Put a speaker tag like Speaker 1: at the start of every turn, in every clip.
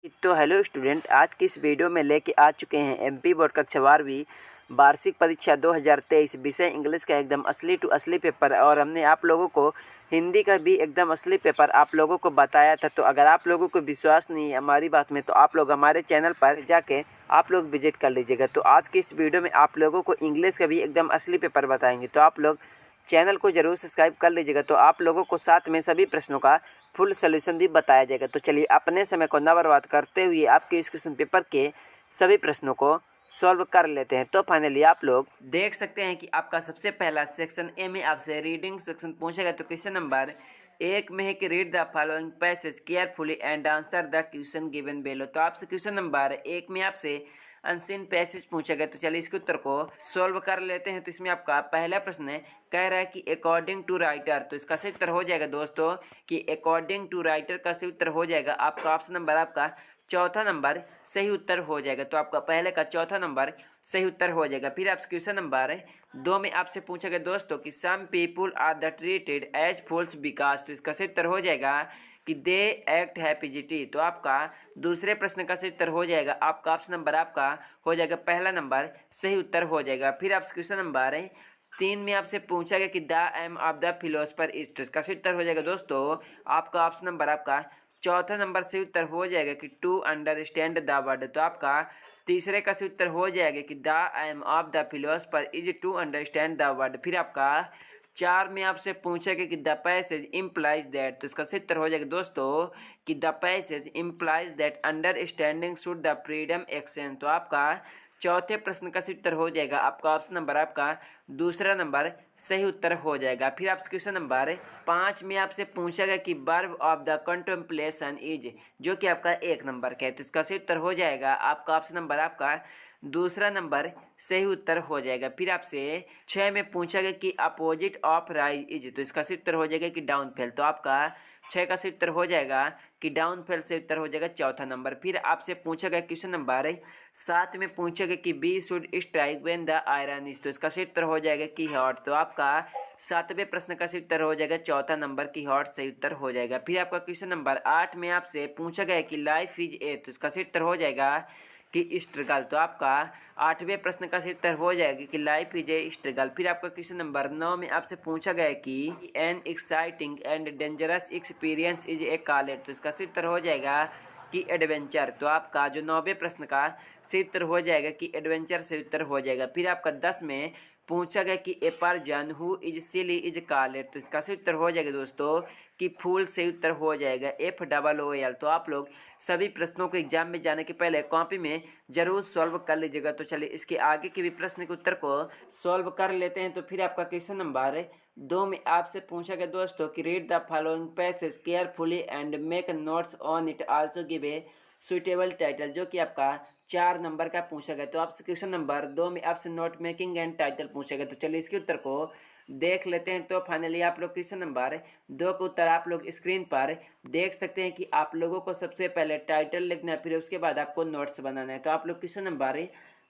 Speaker 1: तो hello student, आज की इस वीडियो में लेके आ चुके हैं एमपी बोर्ड कक्षा 12वीं वार्षिक परीक्षा 2023 विषय इंग्लिश का एकदम असली टू असली पेपर। और हमने आप लोगों को हिंदी का भी एकदम असली पेपर आप लोगों को बताया था। तो अगर आप लोगों को विश्वास नहीं है हमारी बात में, तो आप लोग हमारे चैनल पर जाके आप लोग विजिट कर लीजिएगा। तो आज की इस वीडियो में आप लोगों को इंग्लिश का भी एकदम असली पेपर बताएंगे, तो आप लोग चैनल को जरूर सब्सक्राइब कर लीजिएगा। तो आप लोगों को साथ में सभी प्रश्नों का फुल सोल्यूशन भी बताया जाएगा। तो चलिए अपने समय को न बर्बाद करते हुए आपके इस क्वेश्चन पेपर के सभी प्रश्नों को सॉल्व कर लेते हैं। तो फाइनली आप लोग देख सकते हैं कि आपका सबसे पहला सेक्शन ए में आपसे रीडिंग सेक्शन पूछेगा। तो क्वेश्चन नंबर 1 में है कि read the following passage carefully and answer the question given below. तो आपसे क्वेश्चन नंबर 1 में आपसे अनसीन पैसेज पूछा गया। तो चलिए इसके उत्तर को सॉल्व कर लेते हैं। तो इसमें आपका पहला प्रश्न कह रहा है कि अकॉर्डिंग टू राइटर, तो इसका सही उत्तर हो जाएगा दोस्तों कि अकॉर्डिंग टू राइटर का सही उत्तर हो जाएगा आपका ऑप्शन नंबर आपका चौथा नंबर सही उत्तर हो जाएगा। तो आपका पहले का चौथा नंबर सही उत्तर हो जाएगा। फिर आपसे क्वेश्चन नंबर 2 में आपसे पूछा गया दोस्तों कि some people are the treated as fools because, तो इसका सही उत्तर हो जाएगा कि दे एक्ट हैप्पीजिटी। तो आपका दूसरे प्रश्न का सही उत्तर हो जाएगा आपका ऑप्शन नंबर आपका हो जाएगा पहला नंबर सही उत्तर हो जाएगा। फिर आपसे क्वेश्चन नंबर 3 में आपसे पूछा गया कि the aim of the philosopher is, तो इसका सही उत्तर हो जाएगा दोस्तों आपका ऑप्शन नंबर आपका चौथा नंबर सही उत्तर हो जाएगा कि टू अंडरस्टैंड द वर्ड। तो आपका तीसरे का सही उत्तर हो जाएगा कि the aim of the philosopher is to understand the word. फिर आपका 4 में आपसे पूछेगा कि द पैसेज इम्प्लाइज दैट, तो इसका सही उत्तर हो जाएगा दोस्तों कि the passage implies that understanding should the freedom exchange. तो आपका चौथे प्रश्न का सही उत्तर हो जाएगा आपका ऑप्शन नंबर आपका दूसरा नंबर सही उत्तर हो जाएगा। फिर आपसे क्वेश्चन नंबर 5 में आपसे पूछा गया कि verb of the contemplation is, जो कि आपका 1 नंबर का है। तो इसका सही उत्तर हो जाएगा आपका ऑप्शन नंबर आपका दूसरा नंबर सही उत्तर हो जाएगा। फिर आपसे 6 में पूछा गया कि अपोजिट ऑफ राइज इज, तो इसका सही उत्तर हो जाएगा कि डाउनफेल। तो आपका 6 का सही उत्तर हो जाएगा कि डाउनफेल से उत्तर हो जाएगा चौथा नंबर। फिर आपसे पूछा गया क्वेश्चन नंबर 7 में पूछा गया कि we should strike when the iron is, तो इसका सही उत्तर हो जाएगा कि हॉट। तो आपका 7वें प्रश्न का सही उत्तर हो जाएगा चौथा नंबर की हॉट सही उत्तर हो जाएगा। फिर आपका क्वेश्चन नंबर 8 में आपसे पूछा गया कि लाइफ इज ए, तो इसका सही उत्तर हो जाएगा कि स्ट्रगल। तो आपका 8वें प्रश्न का सही उत्तर हो जाएगा कि लाइफ इज ए स्ट्रगल। फिर आपका क्वेश्चन नंबर 9 में आपसे पूछा गया कि an exciting and dangerous experience is a college, तो इसका सही उत्तर हो जाएगा कि एडवेंचर। तो आपका जो 9वें प्रश्न का सही उत्तर हो जाएगा कि एडवेंचर सही उत्तर हो जाएगा। फिर आपका 10 में पूछा गया कि a person who is silly is called, तो इसका सही उत्तर हो जाएगा दोस्तों कि फूल सही उत्तर हो जाएगा FOOL। तो आप लोग सभी प्रश्नों को एग्जाम में जाने के पहले कॉपी में जरूर सॉल्व कर लीजिएगा। तो चलिए इसके आगे के भी प्रश्न के उत्तर को सॉल्व कर लेते हैं। तो फिर आपका क्वेश्चन नंबर 2 में आपसे पूछा गया दोस्तों कि read the following passage carefully and make notes on it, also give a suitable title, जो कि आपका 4 नंबर का पूछा गया। तो आपसे क्वेश्चन नंबर 2 में आपसे नोट मेकिंग एंड टाइटल पूछा गया। तो चलिए इसके उत्तर को देख लेते हैं। तो फाइनली आप लोग क्वेश्चन नंबर 2 का उत्तर आप लोग स्क्रीन पर देख सकते हैं कि आप लोगों को सबसे पहले टाइटल लिखना है, फिर उसके बाद आपको नोट्स बनाना है। तो आप लोग क्वेश्चन नंबर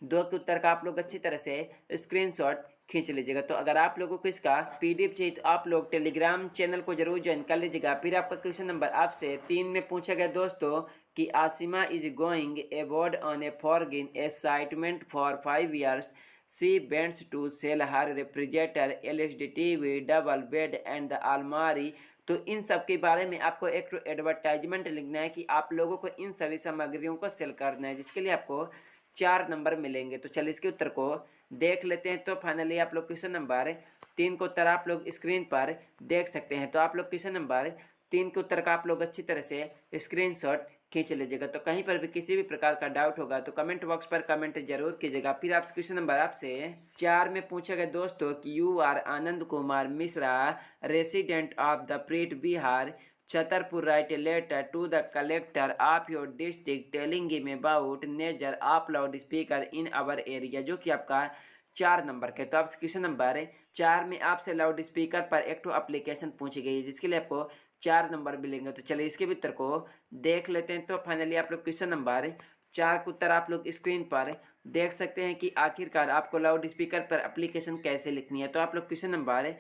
Speaker 1: 2 के उत्तर का आप लोग अच्छी तरह से स्क्रीनशॉट खींच लीजिएगा। तो अगर आप लोगों को इसका PDF चाहिए तो आप लोग टेलीग्राम चैनल को जरूर ज्वाइन कर लीजिएगा। फिर आपका क्वेश्चन नंबर आपसे 3 में पूछा गया दोस्तों कि Asima is going abroad on a foreign assignment for 5 years, she wants to sell her refrigerator, LCD TV, double bed and the अलमारी। तो इन सब के बारे में आपको एक एडवर्टाइजमेंट लिखना है कि आप लोगों को इन सभी सामग्रियों को सेल करना है, जिसके लिए आपको 4 नंबर मिलेंगे। तो चलिए इसके उत्तर को देख लेते हैं। तो फाइनली आप लोग क्वेश्चन नंबर 3 को उत्तर आप लोग स्क्रीन पर देख सकते हैं। तो आप लोग क्वेश्चन नंबर 3 के उत्तर का आप लोग अच्छी तरह से स्क्रीनशॉट खींच लीजिएगा। तो कहीं पर भी किसी भी प्रकार का डाउट होगा तो कमेंट बॉक्स पर कमेंट जरूर कीजिएगा। फिर आप क्वेश्चन नंबर आपसे 4 में पूछा गया दोस्तों कि you are Anand Kumar Mishra, resident of the प्रीट Bihar, Chhatarpur, write a letter to the collector of your district telling him about nature of loud speaker in our area, जो कि आपका 4 नंबर के। तो आपसे क्वेश्चन नंबर 4 में आपसे लाउड स्पीकर पर एक एप्लीकेशन पूछी गई है, जिसके लिए आपको 4 नंबर मिलेंगे। तो चलिए इसके भी उत्तर को देख लेते हैं। तो फाइनली आप लोग क्वेश्चन नंबर 4 का उत्तर आप लोग स्क्रीन पर देख सकते हैं कि आखिरकार आपको लाउड स्पीकर पर एप्लीकेशन कैसे लिखनी है। तो आप लोग क्वेश्चन नंबर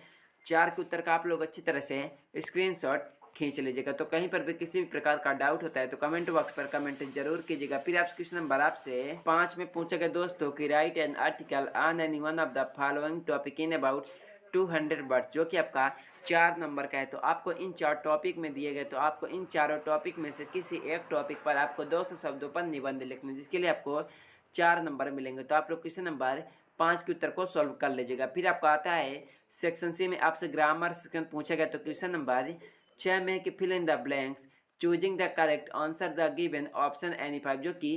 Speaker 1: 4 के उत्तर का आप लोग अच्छी तरह से स्क्रीनशॉट खींच लीजिएगा। तो कहीं पर भी किसी भी प्रकार का डाउट होता है तो कमेंट बॉक्स पर कमेंट जरूर कीजिएगा। फिर आपसे क्वेश्चन नंबर आपसे 5 में पूछा गया दोस्तों कि right an article on any one of the following topic in about 200 words, जो कि आपका 4 नंबर का है। तो आपको इन 4 टॉपिक में दिए गए, तो आपको इन चारों टॉपिक में से किसी एक टॉपिक पर आपको 200 शब्दों पर निबंध लिखना है, जिसके लिए आपको 4 नंबर मिलेंगे। तो आप लोग क्वेश्चन नंबर 5 के उत्तर को सॉल्व कर लीजिएगा। फिर आपको आता है सेक्शन सी में आपसे ग्रामर सेक्शन पूछा गया। तो क्वेश्चन नंबर 6 में कि fill in the blanks choosing the correct answer the given option any 5, जो कि